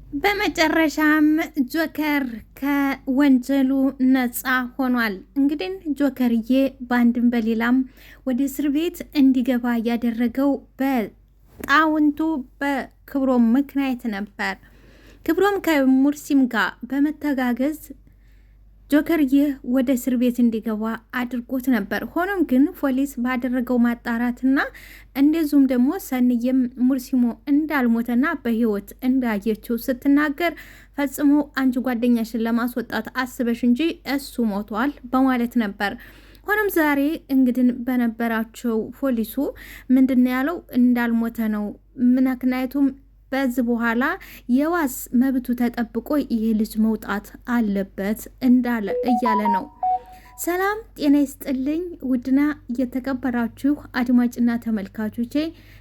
በመጨረሻም ጆከር ከወንጀሉ ነፃ ሆኗል። እንግዲህ ጆከርዬ በአንድም በሌላም ወደ እስር ቤት እንዲገባ ያደረገው በጣውንቱ በክብሮም ምክንያት ነበር። ክብሮም ከሙርሲም ጋር በመተጋገዝ ጆከርዬ ወደ እስር ቤት እንዲገባ አድርጎት ነበር። ሆኖም ግን ፖሊስ ባደረገው ማጣራትና እንደዚሁም ደግሞ ሰንዬም ሙርሲሞ እንዳልሞተና በህይወት እንዳየችው ስትናገር ፈጽሞ አንቺ ጓደኛሽን ለማስወጣት አስበሽ እንጂ እሱ ሞቷል በማለት ነበር። ሆኖም ዛሬ እንግዲህ በነበራቸው ፖሊሱ ምንድን ያለው እንዳልሞተ ነው። ምክንያቱም በዚህ በኋላ የዋስ መብቱ ተጠብቆ ይህ ልጅ መውጣት አለበት እንዳለ እያለ ነው። ሰላም ጤና ይስጥልኝ ውድና እየተከበራችሁ አድማጭና ተመልካቾቼ፣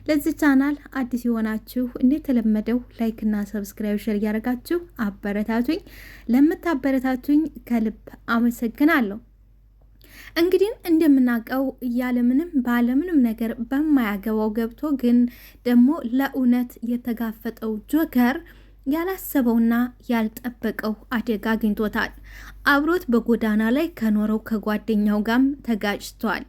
ለዚህ ቻናል አዲስ የሆናችሁ እንደተለመደው ላይክና ሰብስክራይብ ሼር እያደረጋችሁ አበረታቱኝ። ለምታበረታቱኝ ከልብ አመሰግናለሁ። እንግዲህ እንደምናውቀው ያለምንም ባለምንም ነገር በማያገባው ገብቶ ግን ደግሞ ለእውነት የተጋፈጠው ጆከር ያላሰበውና ያልጠበቀው አደጋ አግኝቶታል። አብሮት በጎዳና ላይ ከኖረው ከጓደኛው ጋርም ተጋጭቷል።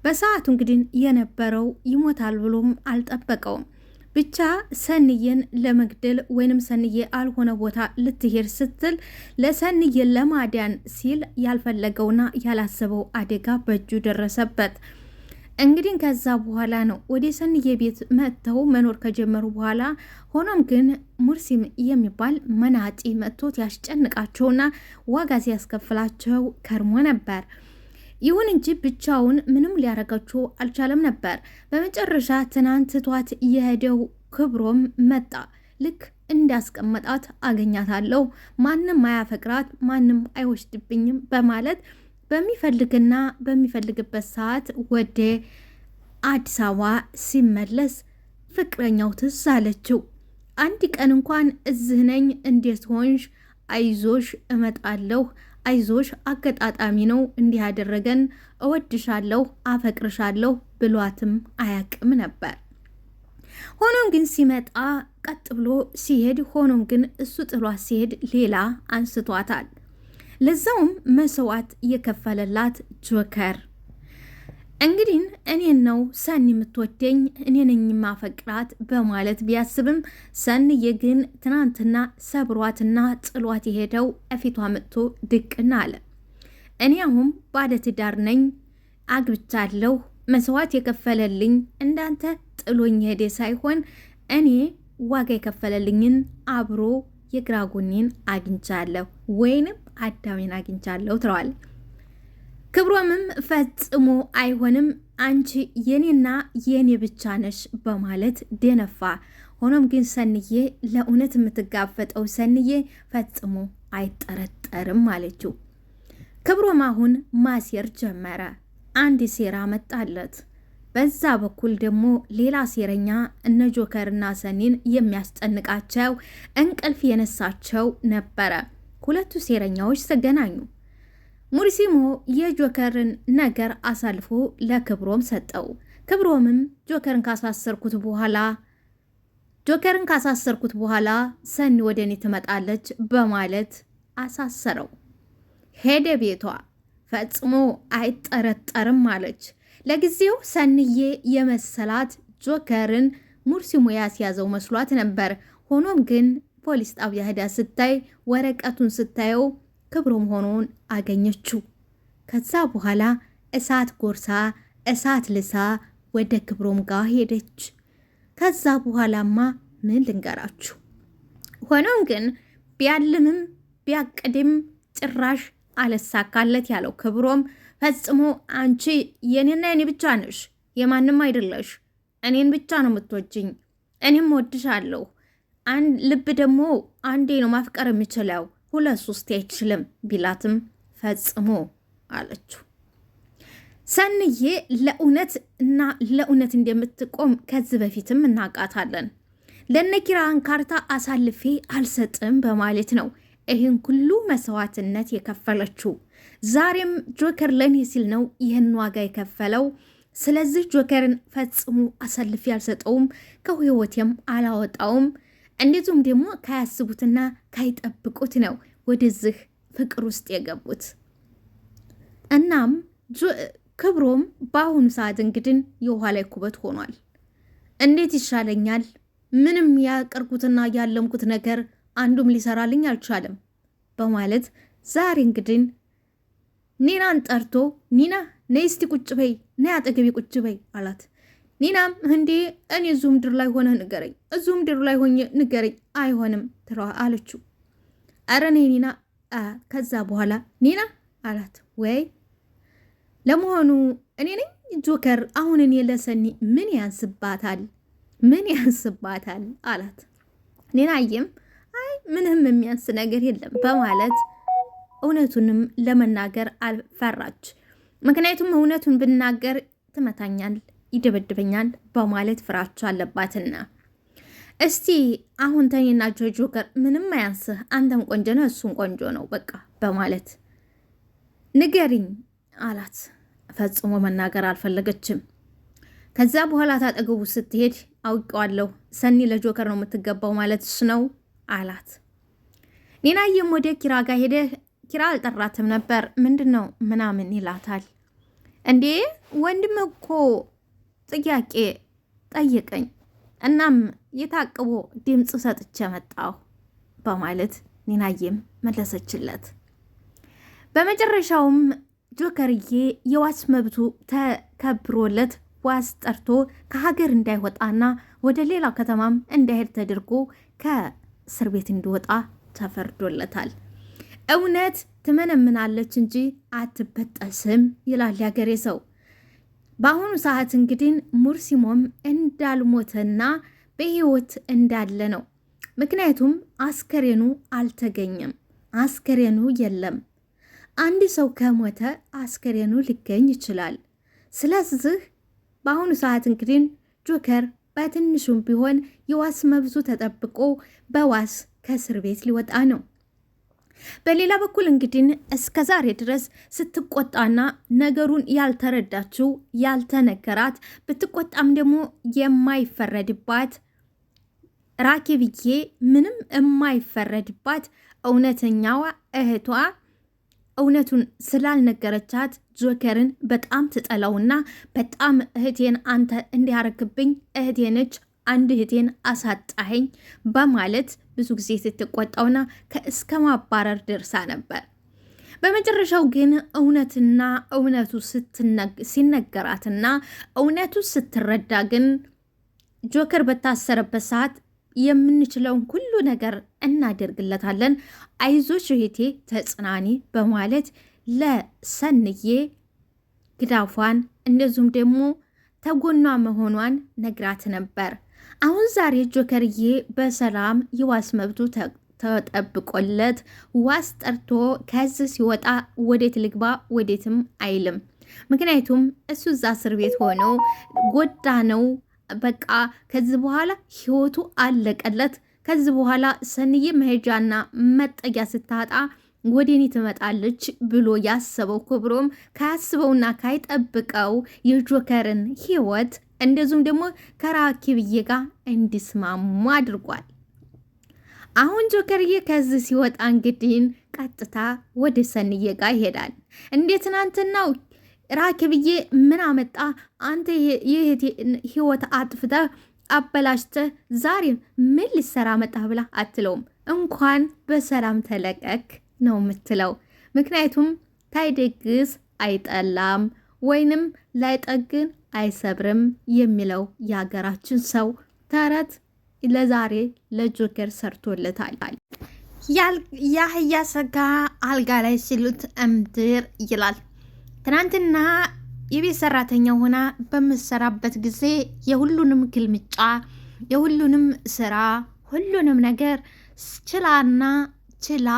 በሰዓቱ እንግዲህ የነበረው ይሞታል ብሎም አልጠበቀውም። ብቻ ሰንዬን ለመግደል ወይንም ሰንዬ አልሆነ ቦታ ልትሄድ ስትል ለሰንዬን ለማዳን ሲል ያልፈለገውና ያላሰበው አደጋ በእጁ ደረሰበት። እንግዲህ ከዛ በኋላ ነው ወደ ሰንዬ ቤት መጥተው መኖር ከጀመሩ በኋላ። ሆኖም ግን ሙርሲም የሚባል መናጢ መጥቶት ያስጨንቃቸውና ዋጋ ሲያስከፍላቸው ከርሞ ነበር። ይሁን እንጂ ብቻውን ምንም ሊያረጋቸው አልቻለም ነበር። በመጨረሻ ትናንት ቷት የሄደው ክብሮም መጣ። ልክ እንዳስቀመጣት አገኛታለሁ፣ ማንም አያፈቅራት፣ ማንም አይወስድብኝም በማለት በሚፈልግና በሚፈልግበት ሰዓት ወደ አዲስ አበባ ሲመለስ ፍቅረኛው ትዝ አለችው። አንድ ቀን እንኳን እዚህ ነኝ፣ እንዴት ሆንሽ? አይዞሽ እመጣለሁ፣ አይዞሽ አገጣጣሚ ነው እንዲህ ያደረገን፣ እወድሻለሁ፣ አፈቅርሻለሁ ብሏትም አያቅም ነበር። ሆኖም ግን ሲመጣ ቀጥ ብሎ ሲሄድ፣ ሆኖም ግን እሱ ጥሏት ሲሄድ ሌላ አንስቷታል። ለዛውም መስዋዕት የከፈለላት ጆከር። እንግዲህ እኔን ነው ሰኒ የምትወደኝ፣ እኔ ነኝ ማፈቅራት በማለት ቢያስብም ሰንዬ ግን ትናንትና ሰብሯትና ጥሏት የሄደው እፊቷ መጥቶ ድቅና አለ። እኔ አሁን ባለትዳር ነኝ፣ አግብቻለሁ፣ መስዋዕት የከፈለልኝ እንዳንተ ጥሎኝ ሄደ ሳይሆን እኔ ዋጋ የከፈለልኝን አብሮ የግራ ጎኔን አግኝቻለሁ ወይንም አዳሜን አግኝቻለሁ ትለዋል። ክብሮምም ፈጽሞ አይሆንም፣ አንቺ የኔና የኔ ብቻ ነሽ በማለት ደነፋ። ሆኖም ግን ሰንዬ ለእውነት የምትጋፈጠው ሰንዬ ፈጽሞ አይጠረጠርም አለችው። ክብሮም አሁን ማሴር ጀመረ። አንድ ሴራ መጣለት። በዛ በኩል ደግሞ ሌላ ሴረኛ እነ ጆከርና ሰኒን የሚያስጨንቃቸው እንቅልፍ የነሳቸው ነበረ። ሁለቱ ሴረኛዎች ተገናኙ። ሙርሲሞ የጆከርን ነገር አሳልፎ ለክብሮም ሰጠው። ክብሮምም ጆከርን ካሳሰርኩት በኋላ ሰኒ ወደ እኔ ትመጣለች በማለት አሳሰረው። ሄደ ቤቷ። ፈጽሞ አይጠረጠርም አለች። ለጊዜው ሰንዬ የመሰላት ጆከርን ሙርሲሞ ያስያዘው መስሏት ነበር። ሆኖም ግን ፖሊስ ጣቢያ ሄዳ ስታይ ወረቀቱን ስታየው ክብሮም ሆኖን አገኘችው። ከዛ በኋላ እሳት ጎርሳ እሳት ልሳ ወደ ክብሮም ጋር ሄደች። ከዛ በኋላማ ምን ልንገራችሁ። ሆኖም ግን ቢያልምም ቢያቅድም ጭራሽ አለሳካለት ያለው ክብሮም ፈጽሞ አንቺ የኔና የኔ ብቻ ነሽ፣ የማንም አይደለሽ፣ እኔን ብቻ ነው የምትወጂኝ፣ እኔም ወድሻለሁ። ልብ ደግሞ አንዴ ነው ማፍቀር የሚችለው፣ ሁለት ሶስት አይችልም ቢላትም ፈጽሞ አለችው። ሰንዬ ለእውነት እና ለእውነት እንደምትቆም ከዚህ በፊትም እናውቃታለን። ለነኪራን ካርታ አሳልፌ አልሰጥም በማለት ነው ይህን ሁሉ መስዋዕትነት የከፈለችው። ዛሬም ጆከር ለኔ ሲል ነው ይህን ዋጋ የከፈለው። ስለዚህ ጆከርን ፈጽሞ አሳልፌ አልሰጠውም፣ ከህይወቴም አላወጣውም። እንደዚሁም ደግሞ ካያስቡትና ካይጠብቁት ነው ወደዚህ ፍቅር ውስጥ የገቡት። እናም ክብሮም በአሁኑ ሰዓት እንግዲህ የውሃ ላይ ኩበት ሆኗል። እንዴት ይሻለኛል? ምንም ያቀርኩትና ያለምኩት ነገር አንዱም ሊሰራልኝ አልቻለም በማለት ዛሬ እንግዲህ ኒናን ጠርቶ ኒና ነይ እስቲ ቁጭ በይ፣ ነይ አጠገቤ ቁጭ በይ አላት። ኒናም እንዴ እኔ እዚሁ ምድር ላይ ሆነ ንገረኝ፣ እዚሁ ምድር ላይ ሆኜ ንገረኝ፣ አይሆንም አለችው። አረ ነይ ኒና። ከዛ በኋላ ኒና አላት። ወይ ለመሆኑ እኔ ነኝ ጆከር? አሁን እኔ ለሰኒ ምን ያንስባታል? ምን ያንስባታል አላት። ኒናዬም አይ ምንም የሚያንስ ነገር የለም በማለት እውነቱንም ለመናገር አልፈራች። ምክንያቱም እውነቱን ብናገር ትመታኛል፣ ይደበድበኛል በማለት ፍራቻ አለባትና እስቲ አሁን ተኔና ጆከር ምንም አያንስህ፣ አንተም ቆንጆ ነው እሱም ቆንጆ ነው በቃ በማለት ንገሪኝ አላት። ፈጽሞ መናገር አልፈለገችም። ከዛ በኋላ ታጠገቡ ስትሄድ አውቀዋለሁ ሰኒ ለጆከር ነው የምትገባው ማለትሽ ነው አላት። ኒናዬም ወደ ኪራ ጋር ሄደ። ኪራ አልጠራትም ነበር። ምንድን ነው ምናምን ይላታል። እንዴ ወንድም እኮ ጥያቄ ጠየቀኝ፣ እናም የታቅቦ ድምፅ ሰጥቼ መጣሁ በማለት ኒናዬም መለሰችለት። በመጨረሻውም ጆከርዬ የዋስ መብቱ ተከብሮለት ዋስ ጠርቶ ከሀገር እንዳይወጣና ወደ ሌላ ከተማም እንዳይሄድ ተደርጎ ከእስር ቤት እንዲወጣ ተፈርዶለታል። እውነት ትመነምናለች እንጂ አትበጠስም ይላል ያገሬ ሰው። በአሁኑ ሰዓት እንግዲህ ሙርሲሞም እንዳልሞተና በህይወት እንዳለ ነው። ምክንያቱም አስከሬኑ አልተገኘም፣ አስከሬኑ የለም። አንድ ሰው ከሞተ አስከሬኑ ሊገኝ ይችላል። ስለዚህ በአሁኑ ሰዓት እንግዲህ ጆከር በትንሹም ቢሆን የዋስ መብቱ ተጠብቆ በዋስ ከእስር ቤት ሊወጣ ነው። በሌላ በኩል እንግዲህ እስከ ዛሬ ድረስ ስትቆጣና ነገሩን ያልተረዳችው ያልተነገራት ብትቆጣም ደግሞ የማይፈረድባት ራኬብዬ ምንም የማይፈረድባት እውነተኛዋ እህቷ እውነቱን ስላልነገረቻት ጆከርን በጣም ትጠላውና በጣም እህቴን አንተ እንዲያረክብኝ እህቴ ነች፣ አንድ እህቴን አሳጣኸኝ በማለት ብዙ ጊዜ ስትቆጣውና ከእስከ ማባረር ደርሳ ነበር። በመጨረሻው ግን እውነትና እውነቱ ሲነገራትና እውነቱ ስትረዳ ግን ጆከር በታሰረበት ሰዓት የምንችለውን ሁሉ ነገር እናደርግለታለን፣ አይዞሽ እህቴ ተጽናኒ በማለት ለሰንዬ ግዳፏን እንደዚሁም ደግሞ ተጎኗ መሆኗን ነግራት ነበር። አሁን ዛሬ ጆከርዬ በሰላም የዋስ መብቱ ተጠብቆለት ዋስ ጠርቶ ከዚህ ሲወጣ ወዴት ልግባ ወዴትም አይልም። ምክንያቱም እሱ እዛ እስር ቤት ሆኖ ጎዳ ነው በቃ ከዚህ በኋላ ህይወቱ አለቀለት። ከዚህ በኋላ ሰንዬ መሄጃና መጠጊያ ስታጣ ወደ እኔ ትመጣለች ብሎ ያሰበው ክብሮም ካያስበውና ካይጠብቀው የጆከርን ህይወት እንደዚሁም ደግሞ ከራኬብዬ ጋር እንዲስማሙ አድርጓል። አሁን ጆከርዬ ከዚህ ሲወጣ እንግዲህ ቀጥታ ወደ ሰንዬ ጋር ይሄዳል። እንዴት ትናንትናው ራኬብዬ ምን አመጣ አንተ ህይወት አጥፍተህ አበላሽተህ ዛሬ ምን ሊሰራ መጣ ብላ አትለውም። እንኳን በሰላም ተለቀቅ ነው የምትለው። ምክንያቱም ታይደግስ አይጠላም ወይንም ላይጠግን አይሰብርም የሚለው የሀገራችን ሰው ተረት ለዛሬ ለጆከር ሰርቶለታል። ያህያ ሰጋ አልጋ ላይ ሲሉት እምድር ይላል። ትናንትና የቤት ሰራተኛ ሆና በምሰራበት ጊዜ የሁሉንም ግልምጫ የሁሉንም ስራ ሁሉንም ነገር ችላና ችላ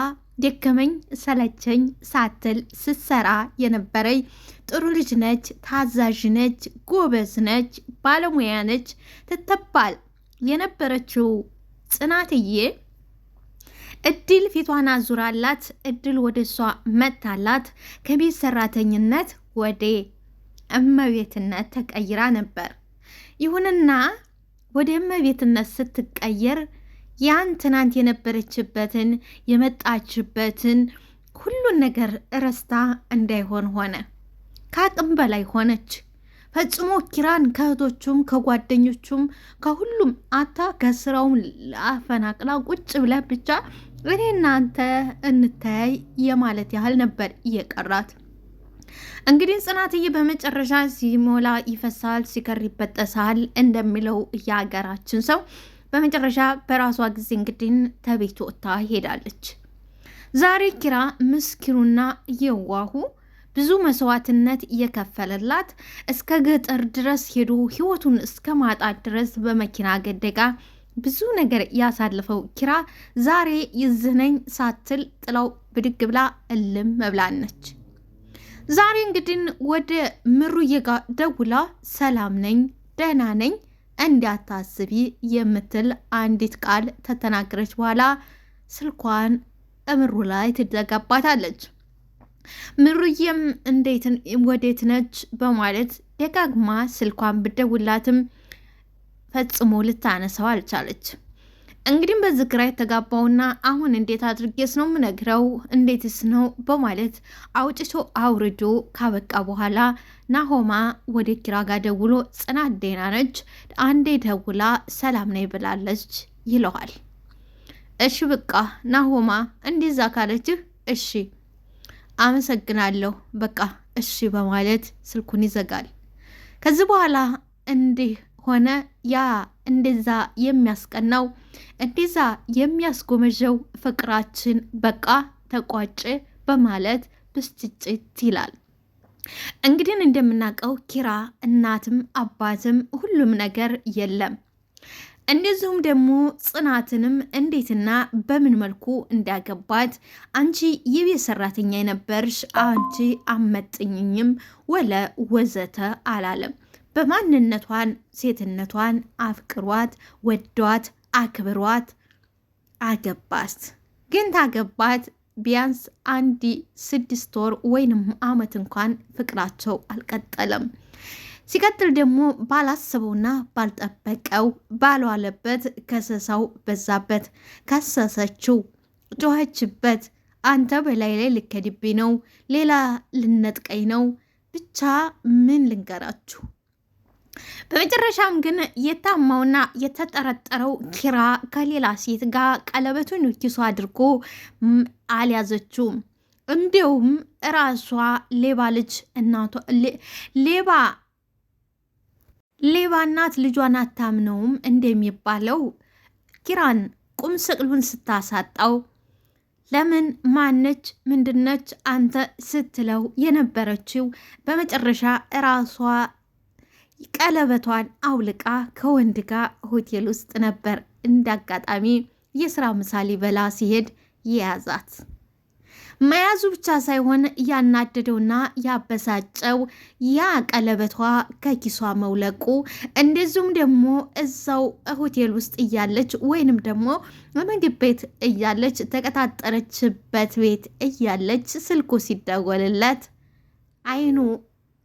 ደከመኝ ሰለቸኝ ሳትል ስትሰራ የነበረኝ ጥሩ ልጅ ነች፣ ታዛዥ ነች፣ ጎበዝ ነች፣ ባለሙያ ነች ትተባል የነበረችው ጽናትዬ እድል ፊቷን አዙራላት እድል ወደ እሷ መታላት ከቤት ሰራተኝነት ወደ እመቤትነት ተቀይራ ነበር። ይሁንና ወደ እመቤትነት ስትቀየር ያን ትናንት የነበረችበትን የመጣችበትን ሁሉን ነገር ረስታ እንዳይሆን ሆነ። ከአቅም በላይ ሆነች። ፈጽሞ ኪራን ከእህቶቹም ከጓደኞቹም ከሁሉም አታ ከስራውም አፈናቅላ ቁጭ ብላ ብቻ እኔ እናንተ እንተያይ የማለት ያህል ነበር እየቀራት። እንግዲህ ጽናትዬ በመጨረሻ ሲሞላ ይፈሳል፣ ሲከር ይበጠሳል እንደሚለው የሀገራችን ሰው በመጨረሻ በራሷ ጊዜ እንግዲህ ተቤት ወጥታ ሄዳለች። ዛሬ ኪራ ምስኪኑና የዋሁ ብዙ መስዋዕትነት እየከፈለላት እስከ ገጠር ድረስ ሄዶ ህይወቱን እስከ ማጣት ድረስ በመኪና ገደጋ ብዙ ነገር ያሳልፈው ኪራ ዛሬ ይዝነኝ ሳትል ጥላው ብድግ ብላ እልም መብላነች። ዛሬ እንግዲህ ወደ ምሩዬ ጋር ደውላ ሰላም ነኝ፣ ደህና ነኝ፣ እንዳታስቢ የምትል አንዲት ቃል ተተናገረች በኋላ ስልኳን ምሩ ላይ ትዘጋባታለች። ምሩዬም ወዴት ነች በማለት ደጋግማ ስልኳን ብደውላትም ፈጽሞ ልታነሳው አልቻለች። እንግዲህ በዚህ ግራ የተጋባውና አሁን እንዴት አድርጌስ ነው ምነግረው እንዴትስ ነው በማለት አውጭቶ አውርዶ ካበቃ በኋላ ናሆማ ወደ ኪራ ጋር ደውሎ ጽናት ደህና ነች፣ አንዴ ደውላ ሰላም ነኝ ብላለች ይለዋል። እሺ በቃ ናሆማ እንደዛ ካለችህ እሺ አመሰግናለሁ በቃ እሺ በማለት ስልኩን ይዘጋል። ከዚህ በኋላ እንዲህ ሆነ። ያ እንደዛ የሚያስቀናው እንደዛ የሚያስጎመጀው ፍቅራችን በቃ ተቋጨ በማለት ብስጭጭት ይላል። እንግዲህ እንደምናውቀው ኪራ እናትም አባትም ሁሉም ነገር የለም። እንደዚሁም ደግሞ ጽናትንም እንዴትና በምን መልኩ እንዳገባት አንቺ የቤት ሰራተኛ የነበርሽ አንቺ አመጥኝኝም ወለ ወዘተ አላለም። በማንነቷን ሴትነቷን አፍቅሯት ወዷት አክብሯት አገባት። ግን ታገባት ቢያንስ 6 ወር ወይንም አመት እንኳን ፍቅራቸው አልቀጠለም። ሲቀጥል ደግሞ ባላሰበውና ባልጠበቀው ባልዋለበት ከሰሳው በዛበት። ከሰሰችው፣ ጮኸችበት። አንተ በላይ ላይ ልከድብኝ ነው፣ ሌላ ልነጥቀኝ ነው፣ ብቻ ምን ልንገራችሁ። በመጨረሻም ግን የታማውና የተጠረጠረው ኪራ ከሌላ ሴት ጋር ቀለበቱን ኪሱ አድርጎ አልያዘችውም። እንዲሁም እራሷ ሌባ ልጅ እናቷ ሌባ እናት ልጇን አታምነውም እንደሚባለው ኪራን ቁም ስቅሉን ስታሳጣው ለምን ማነች ምንድነች አንተ ስትለው የነበረችው በመጨረሻ እራሷ ቀለበቷን አውልቃ ከወንድ ጋር ሆቴል ውስጥ ነበር እንዳጋጣሚ የስራ ምሳሌ በላ ሲሄድ የያዛት። መያዙ ብቻ ሳይሆን ያናደደውና ያበሳጨው ያ ቀለበቷ ከኪሷ መውለቁ፣ እንደዚሁም ደግሞ እዛው ሆቴል ውስጥ እያለች ወይንም ደግሞ ምግብ ቤት እያለች ተቀጣጠረችበት ቤት እያለች ስልኩ ሲደወልለት አይኑ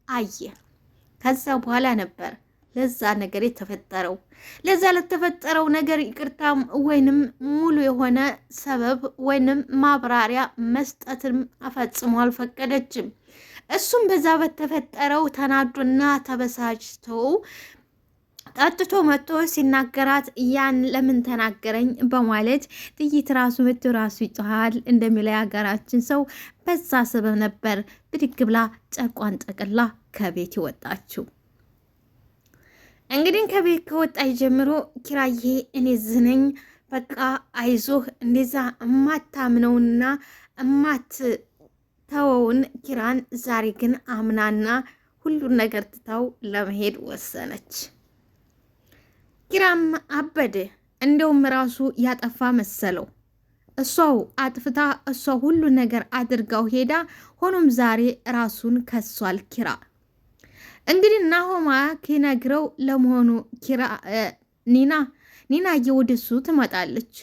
አየ። ከዛ በኋላ ነበር ለዛ ነገር የተፈጠረው። ለዛ ለተፈጠረው ነገር ይቅርታም ወይንም ሙሉ የሆነ ሰበብ ወይንም ማብራሪያ መስጠትም ፈጽሞ አልፈቀደችም። እሱም በዛ በተፈጠረው ተናዶና ተበሳጭቶ ጠጥቶ መጥቶ ሲናገራት ያን ለምን ተናገረኝ በማለት ጥይት ራሱ ምት ራሱ ይጮሃል እንደሚለው የሀገራችን ሰው በዛ ሰበብ ነበር ብድግ ብላ ጨቋን ጠቅላ ከቤት ይወጣችው። እንግዲህ ከቤት ከወጣች ጀምሮ ኪራዬ እኔ ዝነኝ በቃ አይዞህ እንደዛ እማታምነውና እማትተወውን ኪራን ዛሬ ግን አምናና ሁሉን ነገር ትታው ለመሄድ ወሰነች። ኪራም አበደ። እንደውም ራሱ ያጠፋ መሰለው። እሷው አጥፍታ እሷ ሁሉ ነገር አድርጋው ሄዳ፣ ሆኖም ዛሬ ራሱን ከሷል ኪራ። እንግዲህ ናሆማ ኪነግረው ለመሆኑ ኪራ ኒና እየወደሱ ትመጣለች።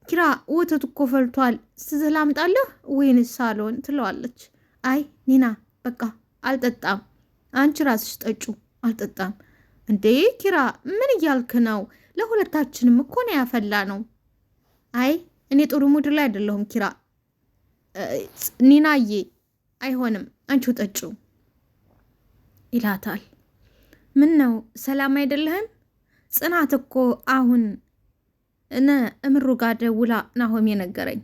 ኪራ ወተት እኮ ፈልቷል ስትላምጣለህ ወይንስ ሳሎን ትለዋለች። አይ ኒና በቃ አልጠጣም፣ አንቺ ራስሽ ጠጩ፣ አልጠጣም። እንዴ ኪራ ምን እያልክ ነው? ለሁለታችንም እኮ ነው ያፈላ ነው። አይ እኔ ጥሩ ሙድ ላይ አይደለሁም ኪራ። ኒናዬ አይሆንም አንቺው ጠጪው ይላታል። ምን ነው ሰላም አይደለህም? ጽናት እኮ አሁን እምሩ ጋር ደውላ ናሆም የነገረኝ።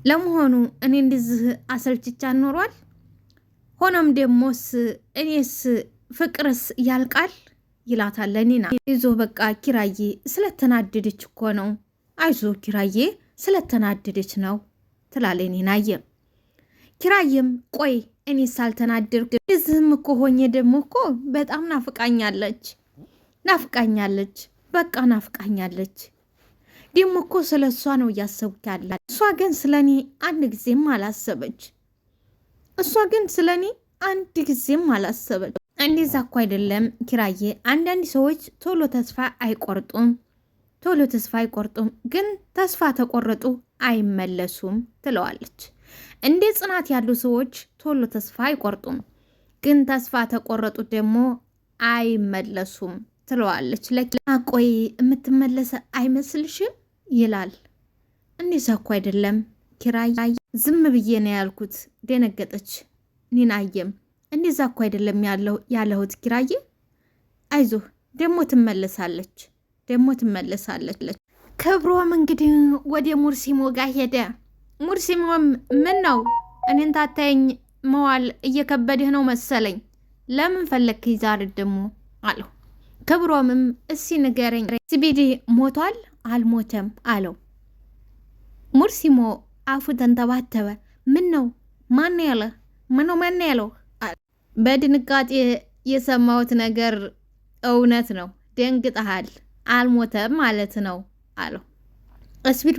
ለመሆኑ እኔ እንደዚህ አሰልችቻ ኖሯል? ሆኖም ደሞስ እኔስ ፍቅርስ ያልቃል ይላታል ኒና። ይዞ በቃ ኪራዬ ስለተናደደች እኮ ነው። አይዞ ኪራዬ ስለተናደደች ነው ትላለች ኒናዬ። ኪራዬም ቆይ እኔ ሳልተናደርኩ እዚህም እኮ ሆኜ ደግሞ እኮ በጣም ናፍቃኛለች በቃ ናፍቃኛለች። ደግሞ እኮ ስለ እሷ ነው እያሰብኩ ያለ። እሷ ግን ስለ እኔ አንድ ጊዜም አላሰበች። እንደዛ እኮ አይደለም ኪራዬ፣ አንዳንድ ሰዎች ቶሎ ተስፋ አይቆርጡም፣ ግን ተስፋ ተቆረጡ አይመለሱም ትለዋለች። እንደ ጽናት ያሉ ሰዎች ቶሎ ተስፋ አይቆርጡም፣ ግን ተስፋ ተቆረጡት ደግሞ አይመለሱም ትለዋለች። ቆይ የምትመለሰ አይመስልሽም ይላል። እንደዛ እኮ አይደለም ኪራይ፣ ዝም ብዬ ነው ያልኩት። ደነገጠች ኒናየም። እንደዛ እኮ አይደለም ያለሁት ኪራይ፣ አይዞህ ደግሞ ትመለሳለች። ክብሮም እንግዲህ ወደ ሙርሲሞ ጋር ሄደ። ሙርሲሞም ምን ነው እኔን ታታየኝ መዋል እየከበድህ ነው መሰለኝ፣ ለምን ፈለግከኝ ዛሬ ደግሞ አለው። ክብሮምም እስኪ ንገረኝ፣ ስቢዲ ሞቷል አልሞተም አለው። ሙርሲሞ አፉ ተንተባተበ። ምን ነው ማን ያለው? በድንጋጤ የሰማሁት ነገር እውነት ነው፣ ደንግጠሃል። አልሞተም ማለት ነው አለው። እስቢድ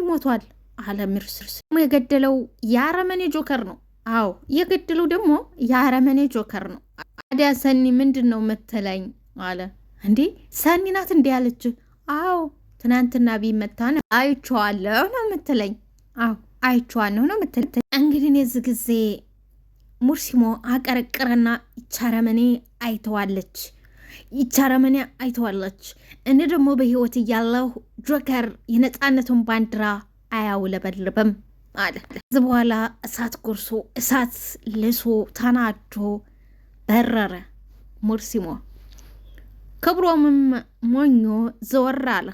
ሞቷል አለ ሚርስርስ። የገደለው የአረመኔ ጆከር ነው። አዎ የገደለው ደግሞ የአረመኔ ጆከር ነው። ታዲያ ሰኒ ምንድን ነው ምትለኝ አለ። እንዴ ሰኒ ናት እንዲ ያለች? አዎ ትናንትና ቢመታ ነው አይቼዋለሁ ነው ምትለኝ? አዎ አይቼዋለሁ ነው ምትለኝ? እንግዲህ የዚህ ጊዜ ሙርሲሞ አቀረቅረና ይቻረመኔ አይተዋለች። እኔ ደግሞ በህይወት እያለሁ ጆከር የነፃነቱን ባንዲራ አያውለበልብም አለ። ከዚህ በኋላ እሳት ጎርሶ እሳት ልሶ ተናዶ በረረ ሙርሲሞ። ክብሮምም ሞኞ ዘወር አለ።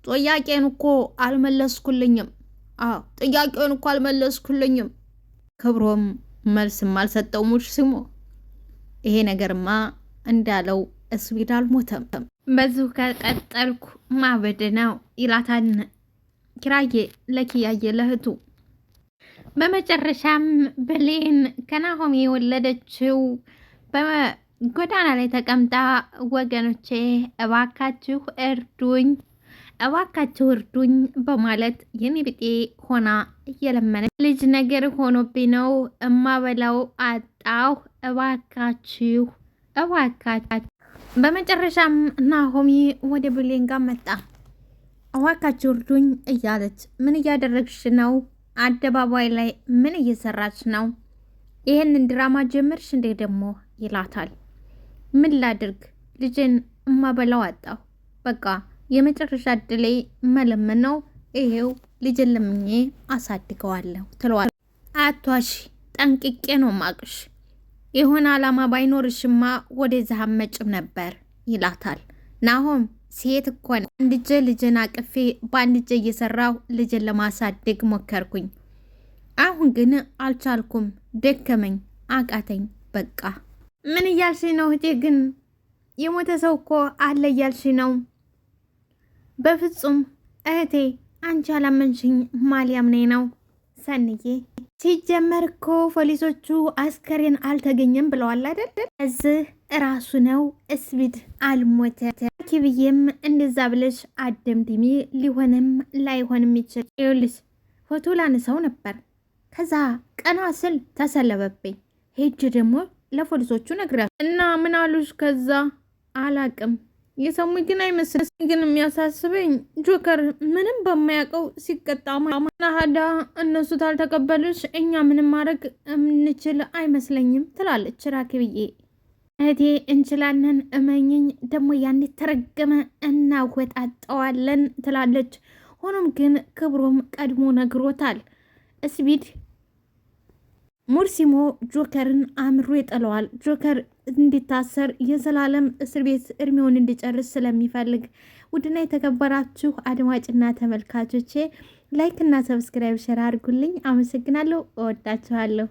ጥያቄን እኮ አልመለስኩልኝም። ክብሮም መልስም አልሰጠው ሙርሲሞ። ይሄ ነገርማ እንዳለው እስቢድ አልሞተም፣ በዚሁ ከቀጠልኩ ማበድ ነው ይላታል ኪራዬ ለኪያዬ ለእህቱ። በመጨረሻም ብሌን ከናሆም የወለደችው በጎዳና ላይ ተቀምጣ ወገኖቼ እባካችሁ እርዱኝ በማለት የኔ ብጤ ሆና እየለመነች ልጅ ነገር ሆኖብኝ ነው እማበላው አጣሁ እባካችሁ። በመጨረሻም ናሆሚ ወደ ብሌን ጋር መጣ። እባካችሁ እርዱኝ እያለች ምን እያደረግሽ ነው? አደባባይ ላይ ምን እየሰራች ነው? ይሄንን ድራማ ጀመርሽ እንዴ ደግሞ ይላታል። ምን ላድርግ ልጅን እማበላው አጣሁ፣ በቃ የመጨረሻ እድሌ መለመን ነው፣ ይሄው ልጅን ለምኜ አሳድገዋለሁ ትለዋል። አቷሽ ጠንቅቄ ነው ማቅሽ፣ የሆነ አላማ ባይኖርሽማ ወደዛ አመጭም ነበር ይላታል። ናሆም ሴት እኮ ነው። አንድ እጄ ልጅን አቅፌ በአንድ እጄ እየሰራሁ ልጅን ለማሳደግ ሞከርኩኝ። አሁን ግን አልቻልኩም፣ ደከመኝ፣ አቃተኝ። በቃ ምን እያልሽ ነው እህቴ? ግን የሞተ ሰው እኮ አለ እያልሽ ነው? በፍጹም እህቴ አንቺ አላመንሽኝ፣ ማሊያምኔ ነው ሰንዬ። ሲጀመር እኮ ፖሊሶቹ አስከሬን አልተገኘም ብለዋል አይደል? እዚህ እራሱ ነው እስቢድ አልሞተ ኪብዬም እንደዛ ብለሽ አደምድሚ፣ ሊሆንም ላይሆንም ይችል። ይኸውልሽ ፎቶ ላነሳው ነበር፣ ከዛ ቀና ስል ተሰለበብኝ። ሄጅ ደግሞ ለፖሊሶቹ ነግሪያለሁ እና ምን አሉሽ? ከዛ አላቅም የሰሙኝ ግን አይመስል። ግን የሚያሳስበኝ ጆከር ምንም በማያውቀው ሲቀጣ ናሃዳ እነሱ ታልተቀበሉሽ እኛ ምንም ማድረግ የምንችል አይመስለኝም ትላለች ራኪብዬ። እህቴ እንችላለን፣ እመኝኝ፣ ደግሞ ያን ተረገመ እናወጣጠዋለን ትላለች። ሆኖም ግን ክብሮም ቀድሞ ነግሮታል። ስፒድ ሙርሲሞ ጆከርን አምሮ ይጥለዋል። ጆከር እንዲታሰር የዘላለም እስር ቤት እድሜውን እንዲጨርስ ስለሚፈልግ። ውድና የተከበራችሁ አድማጭና ተመልካቾቼ ላይክ እና ሰብስክራይብ ሸር አድርጉልኝ። አመሰግናለሁ። እወዳችኋለሁ።